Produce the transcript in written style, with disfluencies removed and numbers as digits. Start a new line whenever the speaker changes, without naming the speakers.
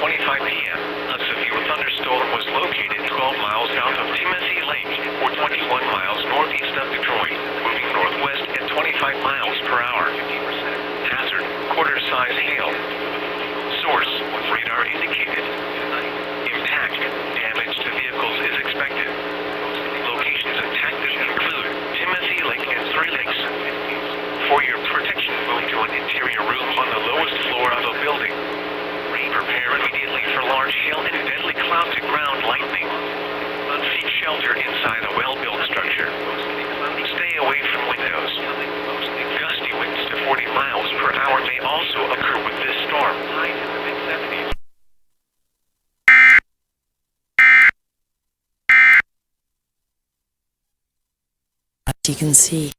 10:25 p.m., a severe thunderstorm was located 12 miles south of Timothy Lake, or 21 miles northeast of Detroit, moving northwest at 25 miles per hour. Hazard, quarter-size hail. Source, radar indicated. Impact, damage to vehicles is expected. Locations impacted include Timothy Lake and Three Lakes. For your protection, move to an interior room on the lowest floor of a building. Prepare immediately for large hail and deadly cloud-to-ground lightning. Seek shelter inside a well-built structure. Stay away from windows. Gusty winds to 40 miles per hour may also occur with this storm. Highs in the mid-70s.
You can see